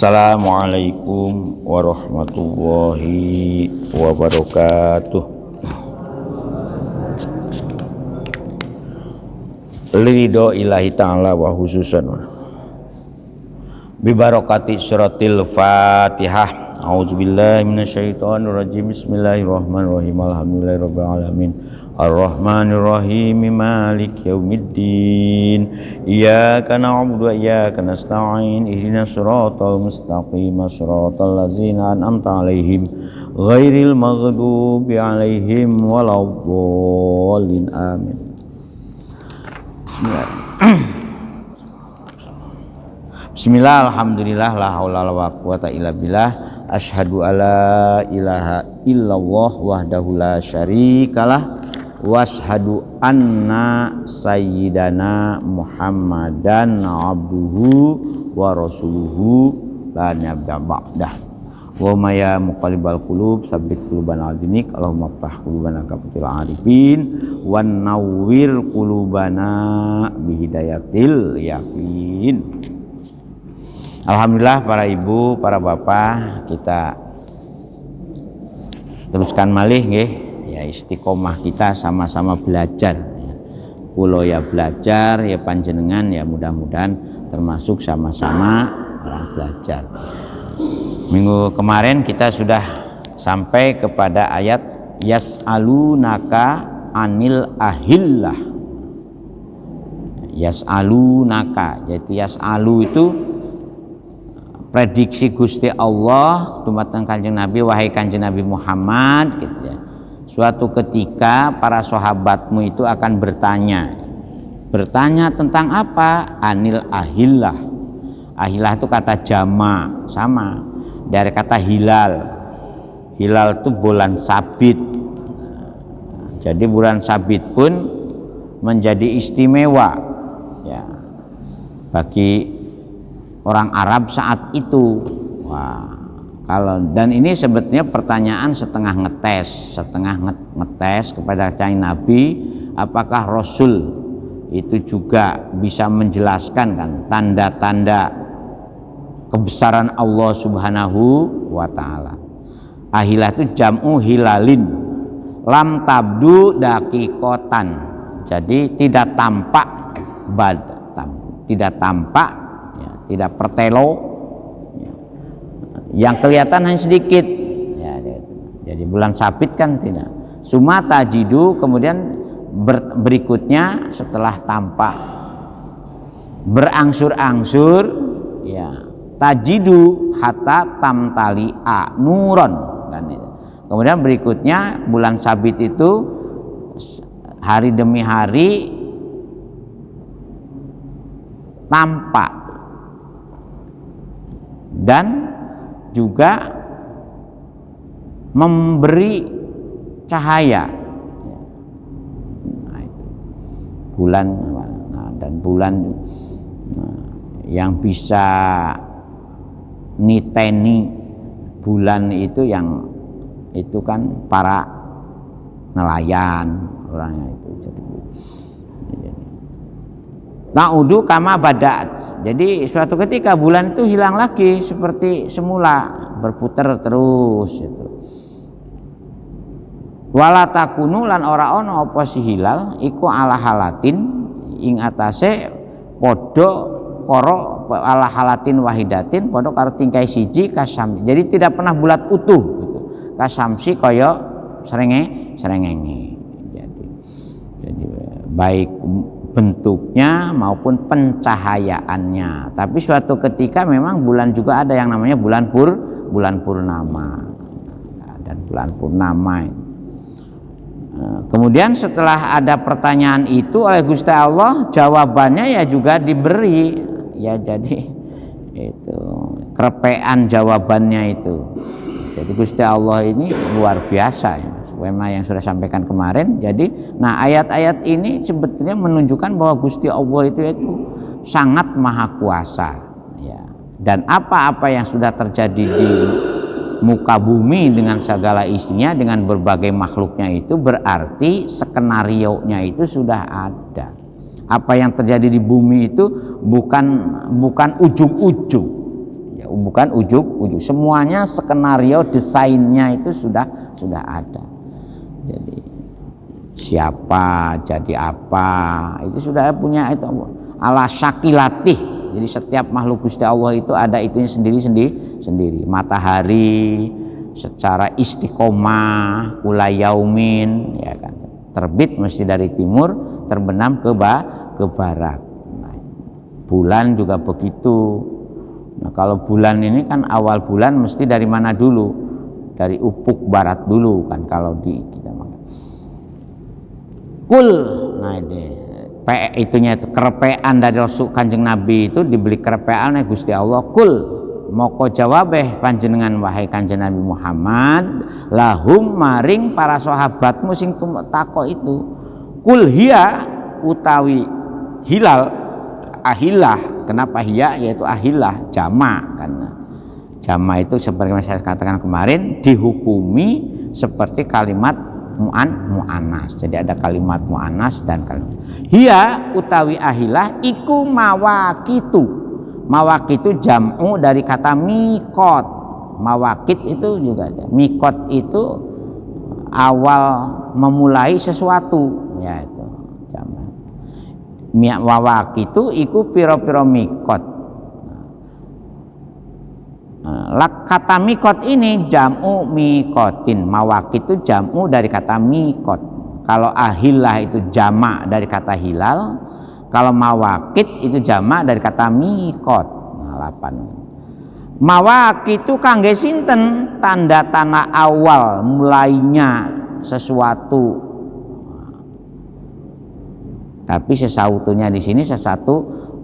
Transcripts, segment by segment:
Assalamualaikum warahmatullahi wabarakatuh. Ridho ilahi ta'ala wa khususan bibarakati suratil Fatihah. A'udzubillahi minasyaitonir rajim. Bismillahirrahmanirrahim. Alhamdulillahirabbil alamin. Ar-Rahmanir-Rahim. Maliki yaumiddin. Iyyaka na'budu wa iyyaka nasta'in. Ihdinas siratal mustaqim. Shiratal ladzina an'amta 'alaihim ghairil maghdubi 'alaihim waladdallin. Amin. Bismillah, alhamdulillah, la haula wala quwata illa billah. Asyhadu alla ilaha illallah wahdahu la syarikalah wa asyhadu anna sayyidana Muhammadan abduhu wa rasuluhu la nabiyya ba'dah. Wa ma ya muqallibal qulub tsabbit qulubana ala dinik. Allahumma ftah qulubana kafatul arifin wan nawwir qulubana bihidayatil yaqin. Alhamdulillah, para ibu, para bapak, kita teruskan malih nggih ya, istiqomah kita sama-sama belajar. Kulo ya belajar, ya panjenengan ya mudah-mudahan termasuk sama-sama orang belajar. Minggu kemarin kita sudah sampai kepada ayat yas'alunaka anil ahillah. Yas'alunaka, yaitu yas'alu itu prediksi Gusti Allah dumateng Kanjeng Nabi, wahai Kanjeng Nabi Muhammad gitu ya. Suatu ketika para sahabatmu itu akan bertanya tentang apa? Anil ahillah. Ahillah itu kata jama, sama dari kata hilal. Hilal itu bulan sabit. Jadi bulan sabit pun menjadi istimewa ya bagi orang Arab saat itu. Wah, dan ini sebetulnya pertanyaan setengah ngetes kepada Kanjeng Nabi, apakah Rasul itu juga bisa menjelaskan kan tanda-tanda kebesaran Allah Subhanahu wa taala. Ahilah itu jam'u hilalin, lam tabdu daqiqatan. Jadi tidak tampak tidak pertelo ya. Yang kelihatan hanya sedikit ya, jadi bulan sabit kan tidak. Suma tajidu, kemudian berikutnya setelah tampak berangsur-angsur ya, tajidu hatta tamtali'a nuron kan itu. Kemudian berikutnya bulan sabit itu hari demi hari tampak dan juga memberi cahaya. Nah, itu bulan, dan bulan yang bisa niteni bulan itu yang itu kan para nelayan orangnya itu. Ta'udu kama bada'at. Jadi suatu ketika bulan itu hilang lagi seperti semula, berputar terus itu. Wala takunu lan ora ono apa si hilal iku ala halatin ing atase padha karo ala halatin wahidatin, padha karo tingkai siji kasam. Jadi tidak pernah bulat utuh gitu. Kasamsi kaya srengenge. Jadi baik bentuknya maupun pencahayaannya. Tapi suatu ketika memang bulan juga ada yang namanya bulan purnama dan bulan purnama. Kemudian setelah ada pertanyaan itu oleh Gusti Allah, jawabannya ya juga diberi ya. Jadi itu kerepean jawabannya itu. Jadi Gusti Allah ini luar biasa ya. Wema yang sudah sampaikan kemarin. Jadi nah ayat-ayat ini sebetulnya menunjukkan bahwa Gusti Allah itu sangat maha kuasa ya. Dan apa-apa yang sudah terjadi di muka bumi dengan segala isinya, dengan berbagai makhluknya itu berarti skenario-nya itu sudah ada. Apa yang terjadi di bumi itu bukan ujung-ujung ya, bukan ujub, semuanya skenario desainnya itu sudah ada. Jadi siapa jadi apa itu sudah punya itu ala syakilatih. Jadi setiap makhluk Gusti Allah itu ada itunya sendiri. Matahari secara istiqomah kula yaumin, ya kan, terbit mesti dari timur, terbenam ke barat. Nah, bulan juga begitu. Nah, kalau bulan ini kan awal bulan mesti dari mana dulu? Dari ufuk barat dulu kan kalau di kita makan. Kul, nah ini itunya itu kerepean dari Rasul Kanjeng Nabi itu dibeli kerepean oleh Gusti Allah. Kul moko jawabeh panjenengan wahai Kanjeng Nabi Muhammad lahum maring para sahabatmu sing takok itu. Kul hiya utawi hilal ahilah. Kenapa hiya? Yaitu ahilah jamak, karena jamak itu seperti yang saya katakan kemarin dihukumi seperti kalimat mu'annas. Jadi ada kalimat mu'annas dan kalimat hiya utawi ahilah iku mawakitu. Mawakitu jam'u dari kata mikot. Mawakit itu juga ada. Mikot itu awal memulai sesuatu, ya itu jam'u. Mawakitu iku piro-piro mikot. Kata mikot ini jam'u mikotin. Mawakit itu jam'u dari kata mikot. Kalau ahilah itu jamak dari kata hilal. Kalau mawakit itu jamak dari kata mikot. Nah, 8. Mawakit itu kangge sinten tanda tanah awal mulainya sesuatu. Tapi sesautunya di sini sesuatu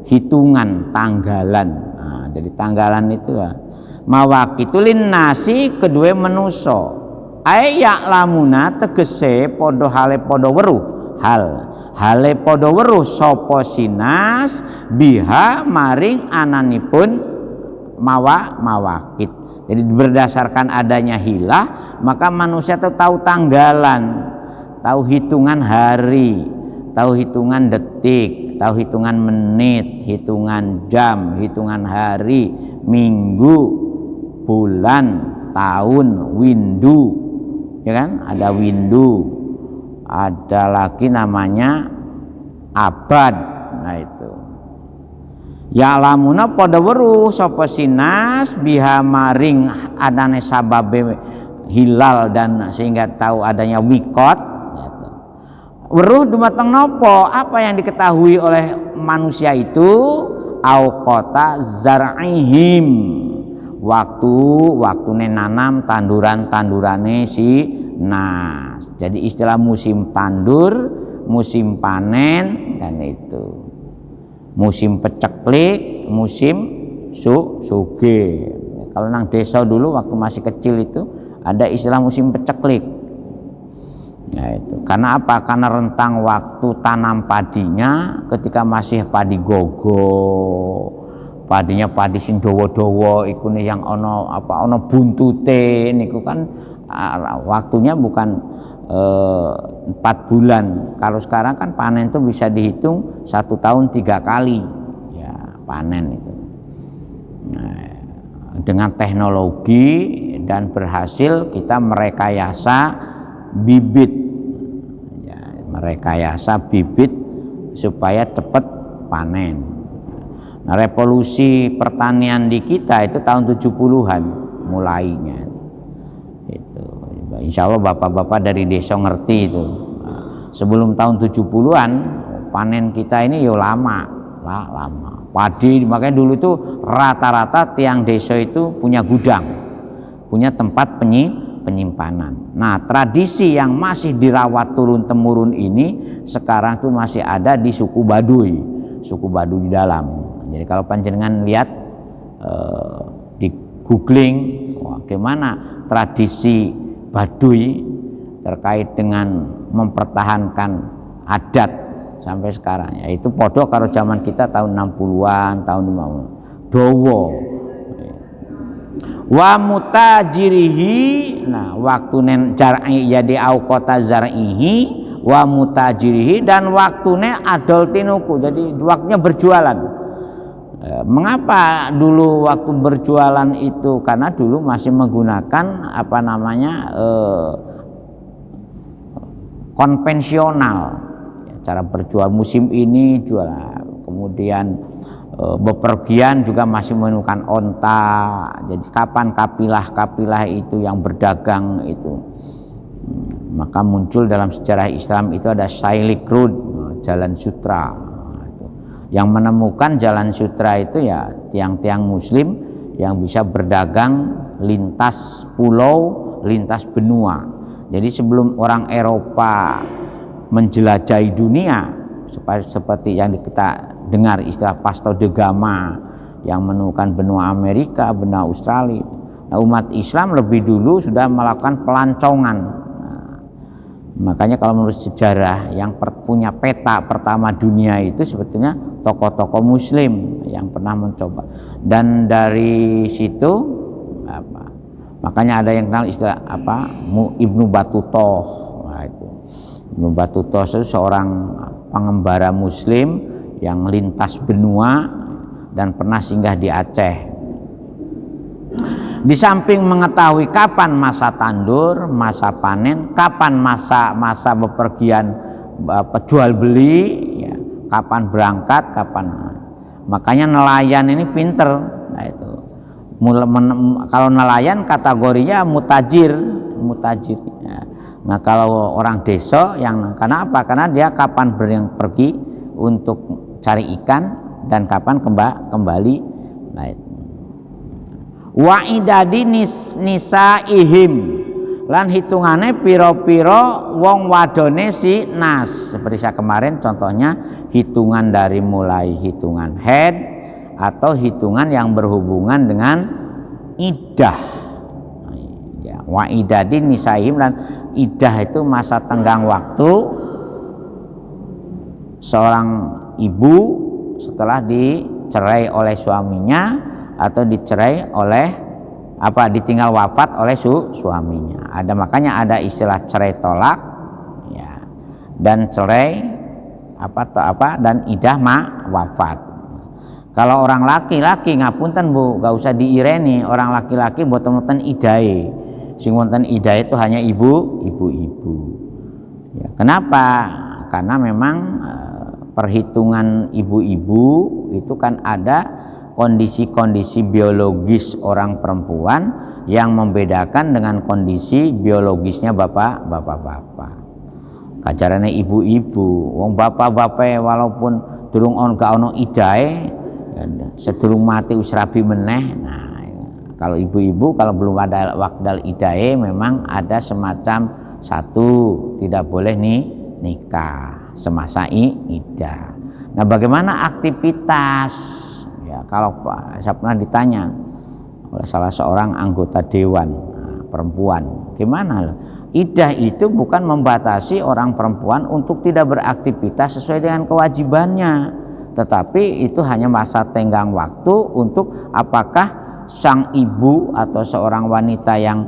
hitungan tanggalan. Nah, jadi tanggalan itu mawakitu linnasi kedua menuso ayak lamuna tegese podo hale podo weruh hale podo weruh sopo sinas biha maring ananipun mawakit. Jadi berdasarkan adanya hilah maka manusia itu tahu tanggalan, tahu hitungan hari, tahu hitungan detik, tahu hitungan menit, hitungan jam, hitungan hari, minggu, bulan, tahun, windu, ya kan? Ada windu, ada lagi namanya abad. Nah itu. Ya lamuna pada weruh sapa sinas biha maring adane sababe hilal dan sehingga tahu adanya mikot. Weruh dumateng nopo? Apa yang diketahui oleh manusia itu? Auqata zar'ihim. Waktune nanam tandurane si nas. Jadi istilah musim tandur, musim panen dan itu. Musim peceklik, musim suge. Kalau nang desa dulu waktu masih kecil itu ada istilah musim peceklik. Nah itu. Karena apa? Karena rentang waktu tanam padinya ketika masih padi gogo. Padinya padi sing dawa-dawa iku nih yang ono buntute niku kan waktunya bukan 4 bulan. Kalau sekarang kan panen itu bisa dihitung 1 tahun 3 kali ya panen itu. Nah, dengan teknologi dan berhasil kita merekayasa bibit ya, merekayasa bibit supaya cepat panen. Nah, revolusi pertanian di kita itu tahun 70-an mulainya. Itu. Insya Allah bapak-bapak dari desa ngerti itu. Nah, sebelum tahun 70-an panen kita ini yo lama. Padi makanya dulu itu rata-rata tiang desa itu punya gudang, punya tempat penyimpanan. Nah, tradisi yang masih dirawat turun-temurun ini sekarang tuh masih ada di suku Baduy di dalam. Jadi kalau panjenengan lihat di googling, bagaimana tradisi Baduy terkait dengan mempertahankan adat sampai sekarang, yaitu podo karo zaman kita tahun 60-an, tahun 50-an. Dawa. Wa mutajirihi, nah waktune jar'i jadi auqata zar'ihi wa mutajirihi dan waktune adol tinuku, jadi waktunya berjualan. Mengapa dulu waktu berjualan itu? Karena dulu masih menggunakan konvensional, cara berjual. Musim ini jual, kemudian bepergian juga masih menggunakan onta. Jadi kapan kapilah itu yang berdagang itu, maka muncul dalam sejarah Islam itu ada Silk Road, jalan sutra. Yang menemukan jalan sutra itu ya tiang-tiang muslim yang bisa berdagang lintas pulau, lintas benua. Jadi sebelum orang Eropa menjelajahi dunia, seperti yang kita dengar istilah Vasco da Gama yang menemukan benua Amerika, benua Australia. Nah, umat Islam lebih dulu sudah melakukan pelancongan. Makanya kalau menurut sejarah yang punya peta pertama dunia itu sebetulnya tokoh-tokoh muslim yang pernah mencoba. Dan dari situ makanya ada yang kenal istilah Ibnu Battuta. Nah, itu Ibnu Battuta itu seorang pengembara muslim yang lintas benua dan pernah singgah di Aceh. Di samping mengetahui kapan masa tandur, masa panen, kapan masa bepergian jual beli, ya, kapan berangkat, makanya nelayan ini pinter. Nah, itu kalau nelayan kategorinya mutajir. Ya. Nah, kalau orang desa karena apa? Karena dia kapan pergi untuk cari ikan dan kapan kembali. Nah, itu. Wa idadi nisaihim, lan hitungane piro-piro wong wadone si nas. Seperti saya kemarin contohnya hitungan dari mulai hitungan haid atau hitungan yang berhubungan dengan iddah. Ya, wa idadi nisaihim, dan iddah itu masa tenggang waktu seorang ibu setelah dicerai oleh suaminya atau dicerai ditinggal wafat oleh suaminya. Makanya ada istilah cerai tolak, ya, dan cerai dan idah wafat. Kalau orang laki-laki ngapunten Bu, gak usah diireni, orang laki-laki boten wonten idahe. Sing wonten idahe itu hanya ibu-ibu. Ya, kenapa? Karena memang perhitungan ibu-ibu itu kan ada kondisi-kondisi biologis orang perempuan yang membedakan dengan kondisi biologisnya bapak-bapak. Kajarane ibu-ibu, wong bapak-bapak walaupun durung gak ono idahe, sedurung mati wis rabi meneh. Nah, kalau ibu-ibu kalau belum ada waqdal idahe memang ada semacam tidak boleh nikah semasa iddah. Nah, bagaimana aktivitas? Ya, kalau saya pernah ditanya oleh salah seorang anggota dewan perempuan, gimana? Iddah itu bukan membatasi orang perempuan untuk tidak beraktivitas sesuai dengan kewajibannya, tetapi itu hanya masa tenggang waktu untuk apakah sang ibu atau seorang wanita yang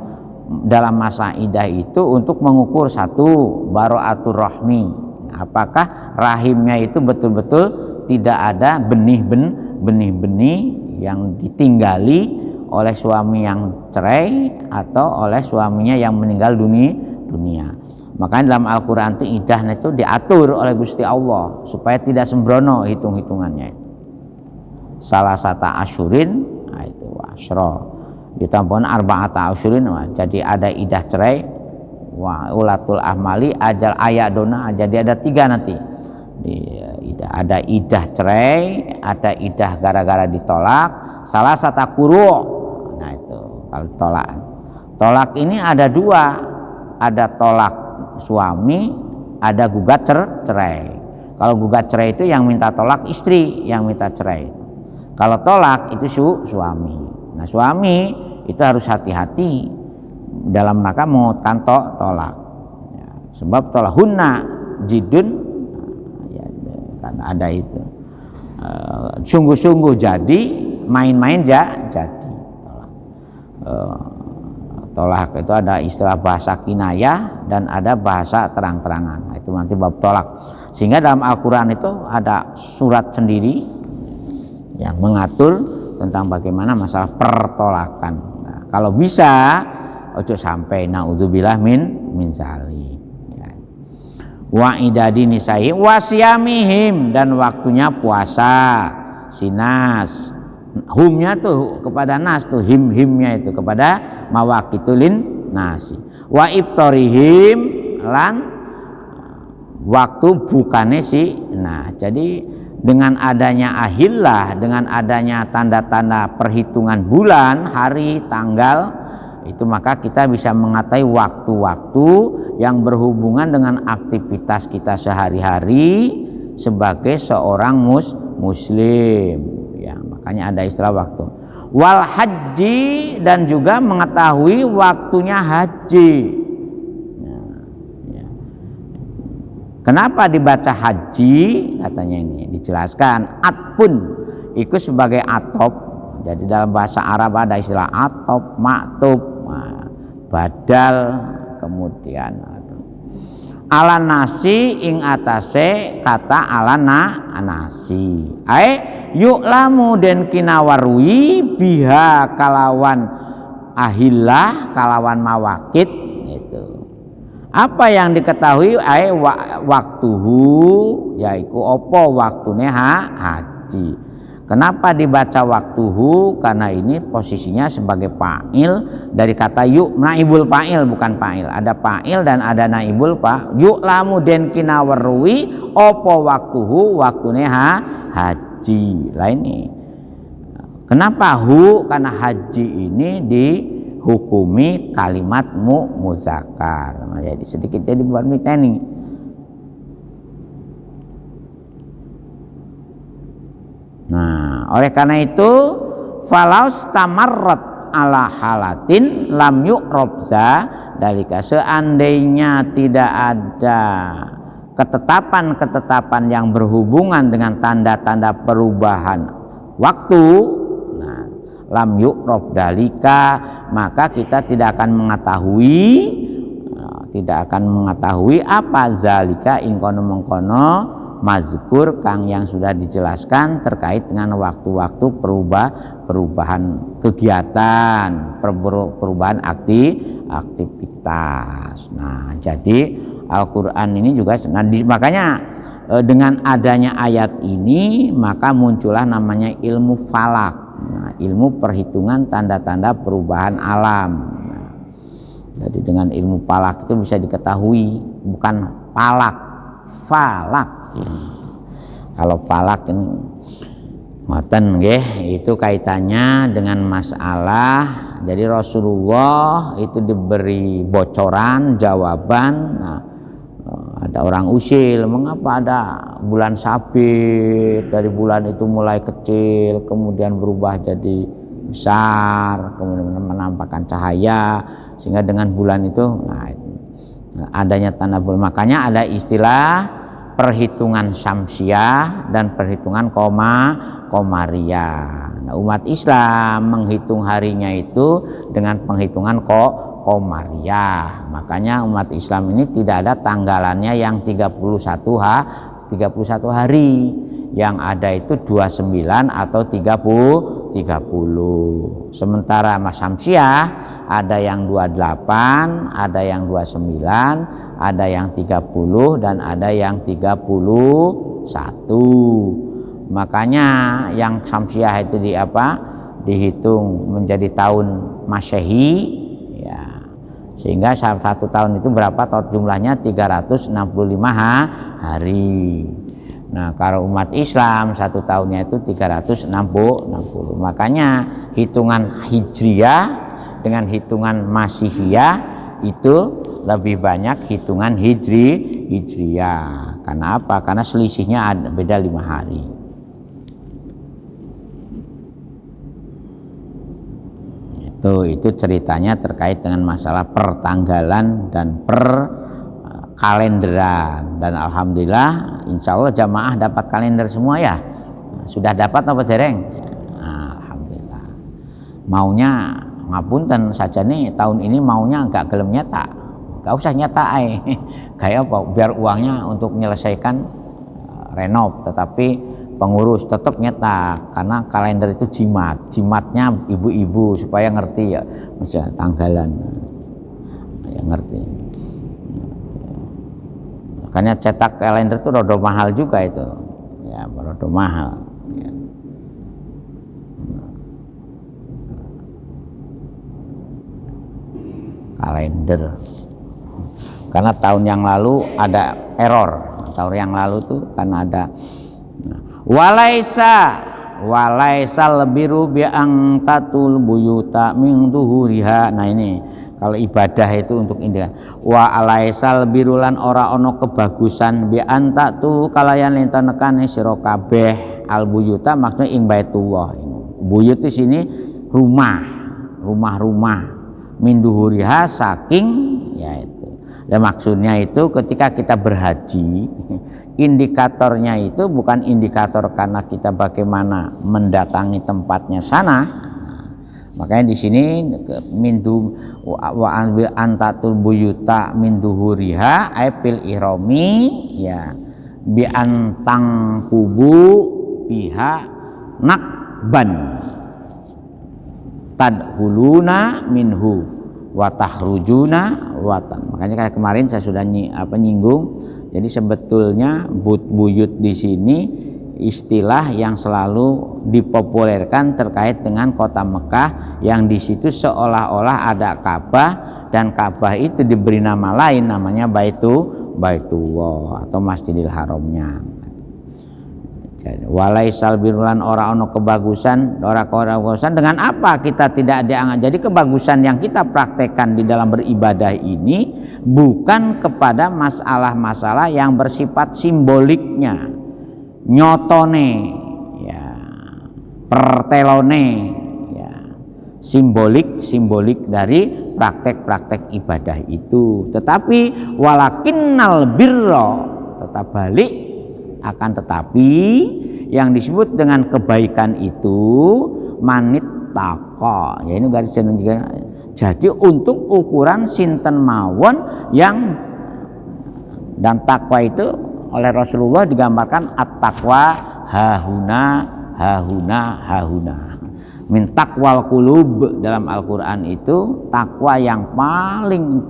dalam masa iddah itu untuk mengukur bara'atur rahmi, apakah rahimnya itu betul-betul tidak ada benih-benih yang ditinggali oleh suami yang cerai atau oleh suaminya yang meninggal dunia. Makanya dalam Al-Quran itu iddah itu diatur oleh Gusti Allah supaya tidak sembrono hitung-hitungannya. Salah satu asyurin, nah itu asyra, ditambahkan arba'ata asyurin, jadi ada iddah cerai, wa ulatul ahmali ajal ayadona, jadi ada 3 nanti. Ada iddah cerai, ada iddah gara-gara ditolak, salah satu quru'. Nah, itu kalau tolak ini ada 2, ada tolak suami, ada gugat cerai. Kalau gugat cerai itu yang minta tolak istri yang minta cerai. Kalau tolak itu suami. Nah, suami itu harus hati-hati dalam rangka mau tolak, ya, sebab tolak hunna jidun, kan ada itu sungguh-sungguh jadi, main-main jadi. Tolak itu ada istilah bahasa kinayah dan ada bahasa terang-terangan. Nah, itu nanti bab tolak. Sehingga dalam Al-Quran itu ada surat sendiri yang mengatur tentang bagaimana masalah pertolakan. Nah, kalau bisa ojo sampai naudzubillah min zalik. Ya. Wa idadi nisai wasyamihim, dan waktunya puasa sinas. Humnya tuh kepada nas tuh, himnya itu kepada mawaqitulin nasi. Wa ibtorihim, lan waktu bukane si. Nah, jadi dengan adanya ahillah, dengan adanya tanda-tanda perhitungan bulan, hari, tanggal, itu maka kita bisa mengetahui waktu-waktu yang berhubungan dengan aktivitas kita sehari-hari sebagai seorang muslim. Ya, makanya ada istilah waktu. Wal haji, dan juga mengetahui waktunya haji. Kenapa dibaca haji? Katanya ini dijelaskan atpun itu sebagai atop. Jadi dalam bahasa Arab ada istilah atop, maktub, badal, kemudian ala nasi ing atase kata ala nasi. Yuk lamu den kinawarui biha kalawan ahillah, kalawan mawakit itu. Apa yang diketahui waktuhu, yaitu opo waktune haji. Kenapa dibaca waktuhu? Karena ini posisinya sebagai fa'il dari kata yuk, naibul fa'il bukan fa'il. Ada fa'il dan ada naibul fa'il. Yuk lamu den kinawarui opo waktuhu, waktune haji. Lah ini. Kenapa hu? Karena haji ini dihukumi kalimat muzakkar. Jadi sedikit jadi buat miteni. Nah, oleh karena itu falaus tamarrat ala halatin lam yu'rabza dalika, seandainya tidak ada ketetapan-ketetapan yang berhubungan dengan tanda-tanda perubahan waktu, nah, lam yu'rab dalika, maka kita tidak akan mengetahui apa zalika ingkono mengkono mazkur kang yang sudah dijelaskan terkait dengan waktu-waktu perubahan kegiatan, perubahan aktivitas. Nah, jadi Al-Qur'an ini juga makanya dengan adanya ayat ini maka muncullah namanya ilmu falak. Nah, ilmu perhitungan tanda-tanda perubahan alam. Nah, jadi dengan ilmu falak itu bisa diketahui, bukan palak, falak. Kalau falak ini ngoten nggih, itu kaitannya dengan masalah. Jadi Rasulullah itu diberi bocoran jawaban. Nah, ada orang usil, mengapa ada bulan sabit, dari bulan itu mulai kecil kemudian berubah jadi besar, kemudian menampakkan cahaya, sehingga dengan bulan itu adanya tanda bulan. Makanya ada istilah perhitungan syamsiah dan perhitungan komariah. Nah, umat Islam menghitung harinya itu dengan penghitungan komariah. Makanya umat Islam ini tidak ada tanggalannya yang 31 hari. Yang ada itu 29 atau 30. Sementara Mas Syamsiah ada yang 28, ada yang 29, ada yang 30 dan ada yang 31. Makanya yang Syamsiah itu dihitung menjadi tahun Masehi, ya. Sehingga satu tahun itu berapa? Jumlahnya 365 hari. Nah, kalau umat Islam satu tahunnya itu 360. Makanya hitungan Hijriyah dengan hitungan Masihiyah itu lebih banyak hitungan Hijriyah. Karena apa? Karena selisihnya beda 5 hari. Itu ceritanya terkait dengan masalah pertanggalan dan kalenderan. Dan alhamdulillah insya Allah jamaah dapat kalender semua ya. Sudah dapat apa dereng? Alhamdulillah. Maunya ngapunten saja nih, tahun ini maunya enggak gelem nyetak, enggak usah nyetak kayak apa, biar uangnya untuk menyelesaikan renov, tetapi pengurus tetap nyetak, karena kalender itu jimatnya ibu-ibu supaya ngerti ya, misalnya tanggalan ya ngerti. Makanya cetak kalender itu rada mahal juga itu ya, rada mahal ya. Kalender, karena tahun yang lalu ada error, tahun yang lalu tuh karena ada walaisa lebiru biang tatul buyuta min duhuriha. Nah ini kalau ibadah itu untuk indah. Wa alaisa lebirulan ora ono kebagusan bi antatu kalayan enten nekane sira kabeh al buyuta, maksudnya ing baitullah. Buyut di sini rumah-rumah min duhuriha, saking ya itu. Dan maksudnya itu ketika kita berhaji, indikatornya itu bukan indikator karena kita bagaimana mendatangi tempatnya sana. Makanya di sini mindu wa antatul buyuta min duhuriha aipil ihrami ya bi antang kubu biha nakban tadhuluna minhu wa takhrujuna watan. Makanya kayak kemarin saya sudah nyinggung. Jadi sebetulnya buyut di sini istilah yang selalu dipopulerkan terkait dengan kota Mekah, yang di situ seolah-olah ada Ka'bah dan Ka'bah itu diberi nama lain, namanya Baitullah atau Masjidil Haramnya. Walaisal birulan ora ono kebagusan, dengan apa kita tidak dianggap. Jadi kebagusan yang kita praktekkan di dalam beribadah ini bukan kepada masalah-masalah yang bersifat simboliknya, nyotone ya, pertelone ya, simbolik dari praktek-praktek ibadah itu. Tetapi walakinnal birra, tetap balik, akan tetapi yang disebut dengan kebaikan itu manit taqa, ya ini garis jenengan. Jadi untuk ukuran sinten mawon yang, dan takwa itu oleh Rasulullah digambarkan at-taqwa hahuna min taqwal qulub. Dalam Al-Qur'an itu takwa yang paling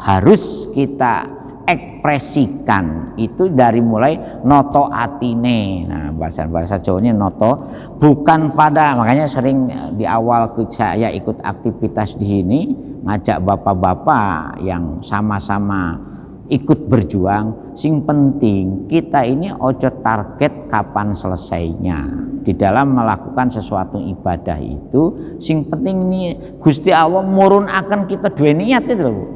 harus kita ekspresikan itu dari mulai noto atine. Nah bahasa Jawanya noto, bukan pada, makanya sering di awal saya ikut aktivitas di sini ngajak bapak-bapak yang sama-sama ikut berjuang. Sing penting kita ini ojo target kapan selesainya di dalam melakukan sesuatu ibadah itu. Sing penting ini Gusti Allah murun akan kita dua niat itu loh.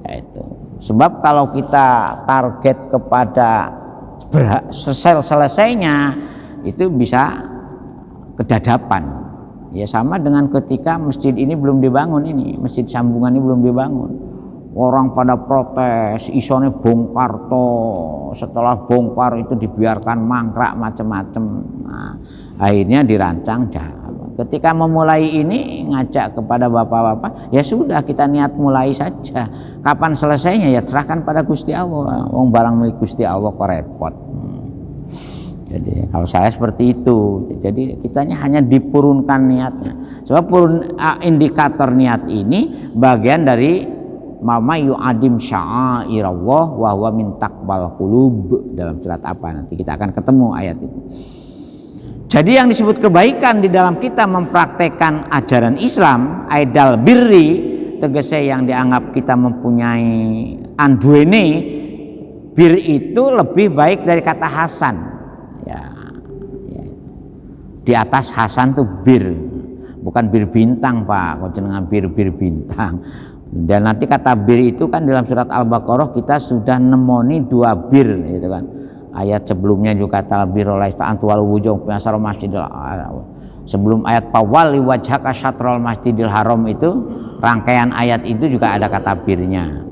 Itu sebab kalau kita target kepada selesainya itu bisa kedadapan. Ya sama dengan ketika masjid ini belum dibangun, ini masjid sambungan ini belum dibangun. Orang pada protes, isone bongkar toh. Setelah bongkar itu dibiarkan mangkrak macam-macam. Nah, akhirnya dirancang. Ketika memulai ini ngajak kepada bapak-bapak, ya sudah kita niat mulai saja. Kapan selesainya ya serahkan pada Gusti Allah. Wong barang milik Gusti Allah kok repot. Jadi kalau saya seperti itu. Jadi kitanya hanya dipurunkan niatnya. Sebab indikator niat ini bagian dari mama yu'adim sya'airallah wa huwa min taqwal qulub. Dalam surat apa nanti kita akan ketemu ayat itu. Jadi yang disebut kebaikan di dalam kita mempraktekkan ajaran Islam, aidal birri, tegese yang dianggap kita mempunyai anduene, bir itu lebih baik dari kata hasan. Ya. Di atas hasan tuh bir, bukan bir bintang Pak, kok jenengan bir bintang. Dan nanti kata bir itu kan dalam surat Al-Baqarah kita sudah nemoni 2 bir gitu kan. Ayat sebelumnya juga kata birrul antuwal wujuh pinasar masjidil haram. Sebelum ayat pawali wajhaka syatrul masjidil haram itu rangkaian ayat itu juga ada kata birnya.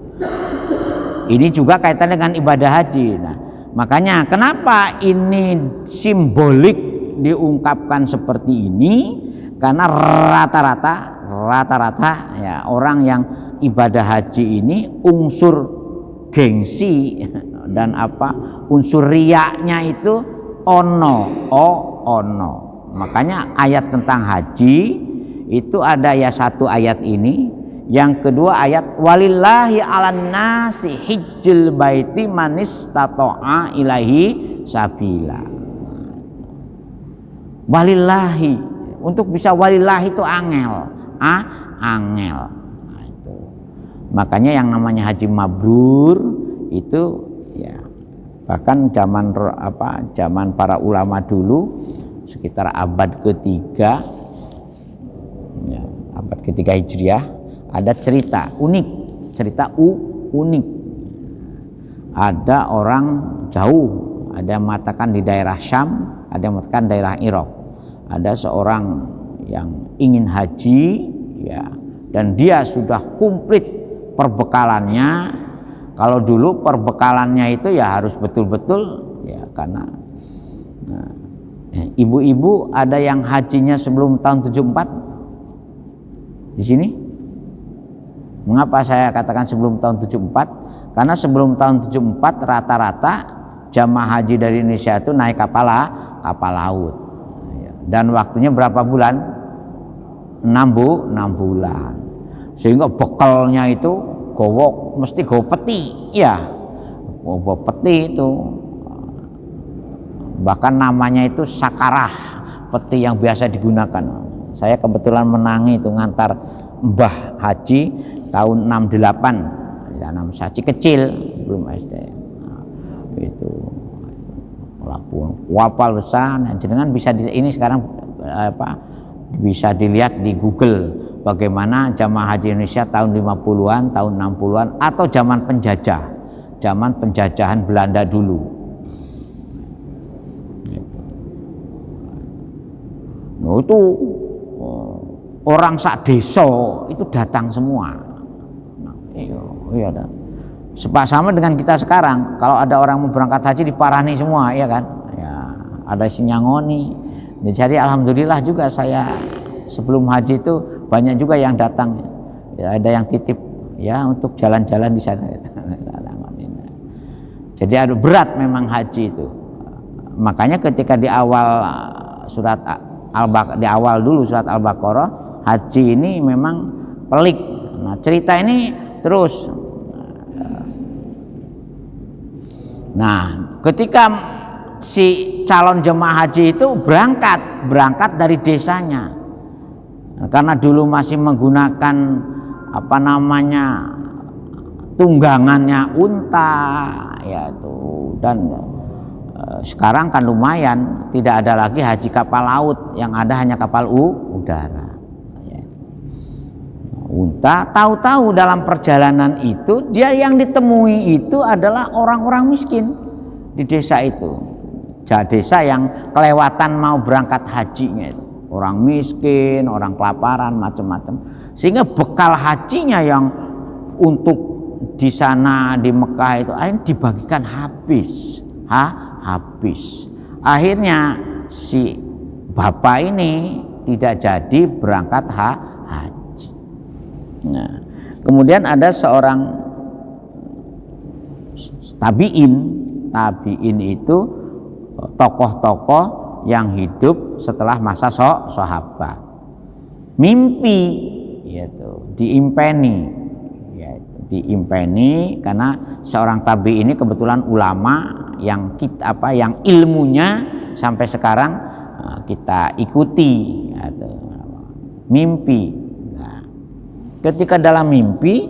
Ini juga kaitannya dengan ibadah haji. Nah, makanya kenapa ini simbolik diungkapkan seperti ini? Karena rata-rata ya orang yang ibadah haji ini unsur gengsi dan unsur riyaknya itu ono. Makanya ayat tentang haji itu ada ya satu ayat ini, yang kedua ayat walillahi 'alan nasi hijjul baiti man istata'a ilaihi sabila. Walillahi, untuk bisa walillahi itu angel, angel. Nah, itu. Makanya yang namanya haji mabrur itu ya bahkan zaman para ulama dulu sekitar abad ketiga, ya, abad ketiga Hijriah, ada cerita unik, unik. Ada orang jauh, ada yang mengatakan di daerah Syam, ada yang mengatakan daerah Irak. Ada seorang yang ingin haji, ya, dan dia sudah komplit perbekalannya. Kalau dulu perbekalannya itu ya harus betul-betul, ya, karena ibu-ibu ada yang hajinya sebelum tahun 74 di sini. Mengapa saya katakan sebelum tahun 74? Karena sebelum tahun 74 rata-rata jamaah haji dari Indonesia itu naik kapal laut. Dan waktunya berapa bulan? 6 bulan. Sehingga bekalnya itu mesti peti, ya. Peti itu. Bahkan namanya itu sakarah, peti yang biasa digunakan. Saya kebetulan menangi itu ngantar Mbah Haji tahun 68, ya, haji kecil belum SD. Nah, itu pelabuhan kapal besar. Nah, jenengan bisa ini sekarang bisa dilihat di Google bagaimana jamaah haji Indonesia tahun 50-an, tahun 60-an atau zaman penjajahan Belanda dulu. Nah, itu orang sak desa itu datang semua. Nah, iya. Sama dengan kita sekarang, kalau ada orang mau berangkat haji diparani semua, ya kan? Ya, ada sinyangoni. Jadi alhamdulillah juga saya sebelum haji itu banyak juga yang datang. Ya, ada yang titip ya untuk jalan-jalan di sana. Jadi ada berat memang haji itu. Makanya ketika di awal surat surat Al-Baqarah, haji ini memang pelik. Nah, cerita ini terus. Nah, ketika si calon jemaah haji itu berangkat dari desanya. Nah, karena dulu masih menggunakan tunggangannya unta, ya itu, dan sekarang kan lumayan tidak ada lagi haji kapal laut, yang ada hanya kapal udara. Unta, tahu-tahu dalam perjalanan itu dia yang ditemui itu adalah orang-orang miskin di desa itu. Desa yang kelewatan mau berangkat hajinya itu. Orang miskin, orang kelaparan, macam-macam. Sehingga bekal hajinya yang untuk di sana di Mekah itu akhirnya dibagikan habis. Akhirnya si bapak ini tidak jadi berangkat haji. Nah, kemudian ada seorang tabiin itu tokoh-tokoh yang hidup setelah masa sahabat. Mimpi yaitu diimpeni karena seorang tabi ini kebetulan ulama yang ilmunya sampai sekarang kita ikuti, mimpi. Nah, ketika dalam mimpi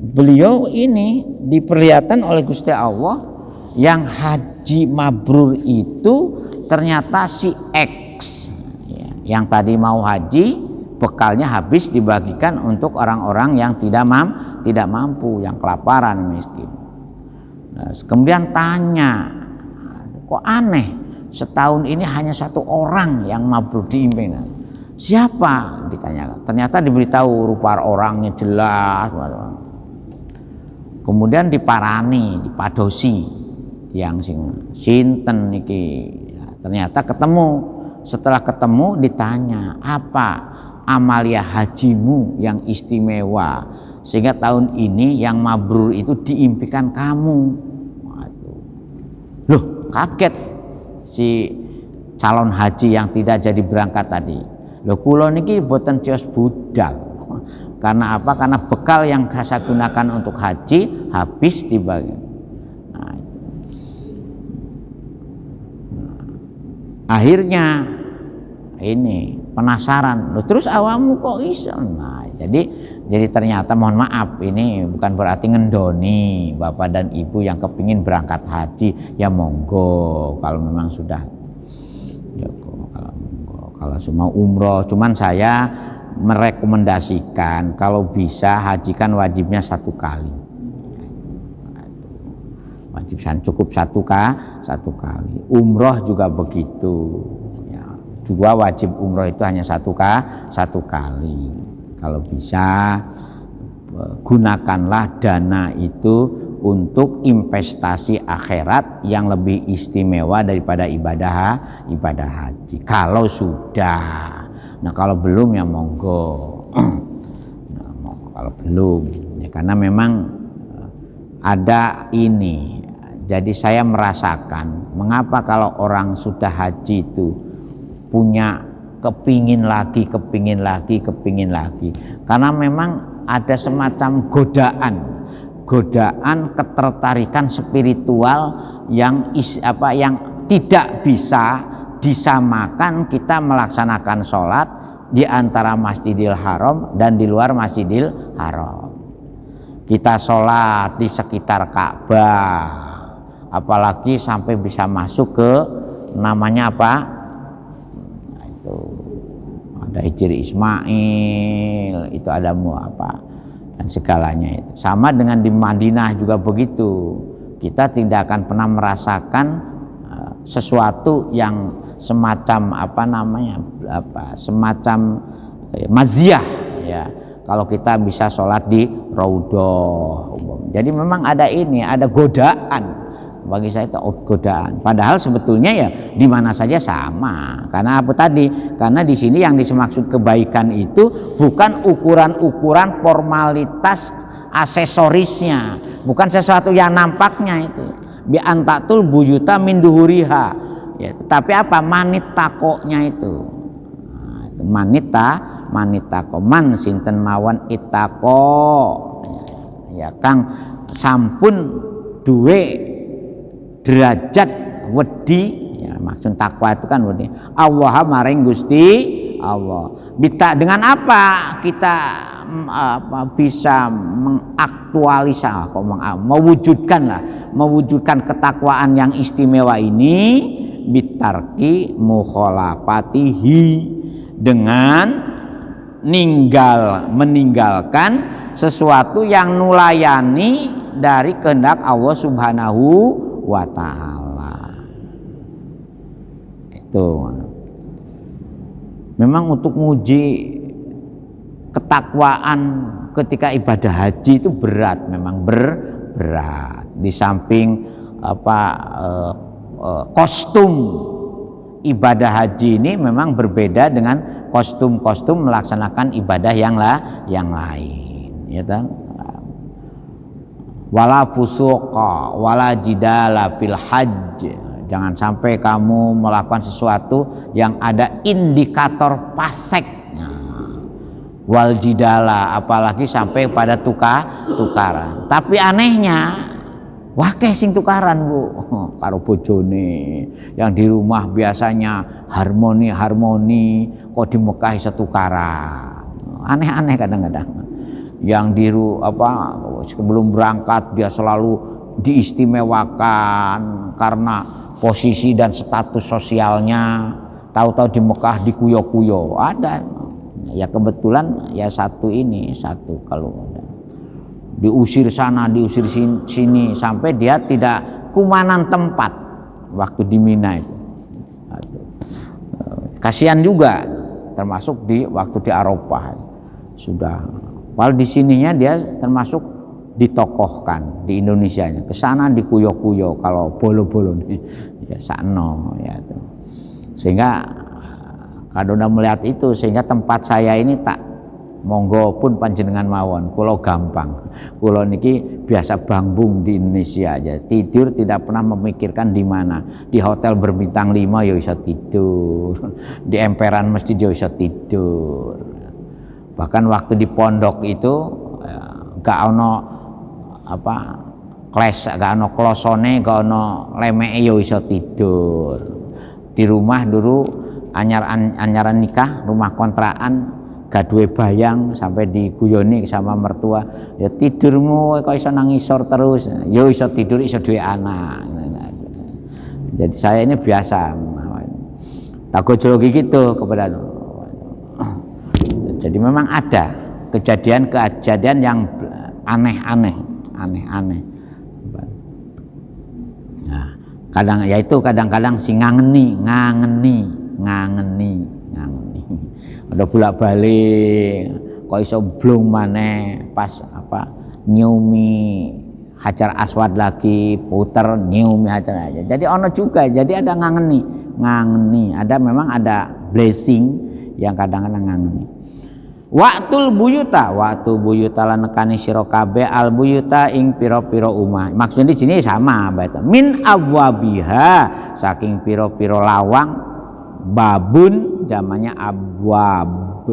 beliau ini diperlihatkan oleh Gusti Allah yang haji mabrur itu ternyata si X yang tadi mau haji, bekalnya habis dibagikan untuk orang-orang yang tidak mampu, yang kelaparan, miskin. Nah, kemudian tanya, kok aneh, setahun ini hanya satu orang yang mabrur diimpeni. Siapa? Ditanyakan. Ternyata diberitahu rupa orangnya jelas. Kemudian dipadosi yang sinten niki. Ternyata ketemu. Setelah ketemu ditanya, apa amalia hajimu yang istimewa sehingga tahun ini yang mabrur itu diimpikan kamu? Loh, kaget. si calon haji yang tidak jadi berangkat tadi. Lho kula niki boten cios budal. Karena apa? Karena bekal yang saya gunakan untuk haji habis dibagi. Nah, akhirnya ini penasaran, loh terus awamu kok iso? Nah, jadi ternyata mohon maaf, ini bukan berarti ngendoni bapak dan ibu yang kepingin berangkat haji, ya monggo kalau memang sudah ya, kalau semua umroh. Cuman saya merekomendasikan kalau bisa hajikan wajibnya 1 kali, wajib cukup 1 kali. Umroh juga begitu. Juga wajib umroh itu hanya 1 kali. Kalau bisa gunakanlah dana itu untuk investasi akhirat yang lebih istimewa daripada ibadah haji. Kalau sudah, nah kalau belum ya monggo. Nah, kalau belum, ya karena memang ada ini. Jadi saya merasakan mengapa kalau orang sudah haji itu punya kepingin lagi, karena memang ada semacam godaan ketertarikan spiritual yang tidak bisa disamakan kita melaksanakan sholat di antara Masjidil Haram dan di luar Masjidil Haram. Kita sholat di sekitar Ka'bah, apalagi sampai bisa masuk ke namanya apa? Ada Hijri Ismail, itu ada apa dan segalanya itu. Sama dengan di Madinah juga begitu. Kita tidak akan pernah merasakan sesuatu yang semacam semacam maziyah ya. Kalau kita bisa sholat di Raudhah. Jadi memang ada godaan. Bagi saya itu godaan. Padahal sebetulnya ya di mana saja sama. Karena apa tadi? Karena di sini yang dimaksud kebaikan itu bukan ukuran-ukuran formalitas aksesorisnya, bukan sesuatu yang nampaknya itu. Bi antatul buyuta min duhuriha. Ya, tetapi apa? Manit takoknya itu. Nah, itu manitako man sinten mawan itako. Ya, Kang sampun duwe derajat wedi, ya, maksud takwa itu kan wedi. Allah maring Gusti Allah. Dengan apa kita bisa mengaktualisasi, mewujudkan ketakwaan yang istimewa ini? Bitarki mukhalafatihi, dengan meninggalkan sesuatu yang nulayani dari kehendak Allah Subhanahu wa ta'ala. Itu memang untuk menguji ketakwaan ketika ibadah haji itu berat, memang berat. Di samping kostum ibadah haji ini memang berbeda dengan kostum-kostum melaksanakan ibadah yang lain, ya kan? Wala fusuqa wala jidala fil hajj. Jangan sampai kamu melakukan sesuatu yang ada indikator paseknya. Wal jidala, apalagi sampai pada tukaran. Tapi anehnya wakeh sing tukaran, Bu, karo bojone yang di rumah biasanya harmoni kok di Mekah bisa tukaran. Aneh-aneh kadang-kadang. Yang sebelum berangkat dia selalu diistimewakan karena posisi dan status sosialnya, tahu-tahu di Mekah dikuyo-kuyo. Ada ya, kebetulan ya satu kalau ada diusir sana diusir sini sampai dia tidak kumanan tempat waktu di Mina itu. Kasihan juga, termasuk di waktu di Arafah sudah. Padahal di sininya dia termasuk ditokohkan di Indonesianya, ke sana dikuyo-kuyo kalau bolo-bolo ya sakno ya itu. Sehingga kadang melihat itu, sehingga tempat saya ini tak monggo pun panjenengan mawon, kula gampang. Kula niki biasa bangbung di Indonesia aja. Tidur tidak pernah memikirkan di mana. Di hotel berbintang 5 ya bisa tidur. Di emperan masjid ya bisa tidur. Bahkan waktu di pondok itu gak ono apa gak ono klosone, gak ono lemeke ya bisa tidur. Di rumah dulu anyaran nikah, rumah kontrakan gak duwe bayang sampai diguyoni sama mertua, ya tidurmu kok iso nangisor terus, ya iso tidur iso duwe anak. Jadi saya ini biasa takojologi gitu kepada, jadi memang ada kejadian yang aneh-aneh. Nah, kadang-kadang si ngangeni ada bolak-balik kok iso blung maneh pas nyiumi Hajar Aswad lagi puter nyiumi Hajar aja. Jadi ono juga, jadi ada ngangeni, ada memang ada blessing yang kadang-kadang ngangeni. Waktu buyuta lan nekani sira kabeh al buyuta ing pira-pira omah. Maksudnya di sini sama bae. Min abwabiha, saking pira-pira lawang, babun zamannya abwab.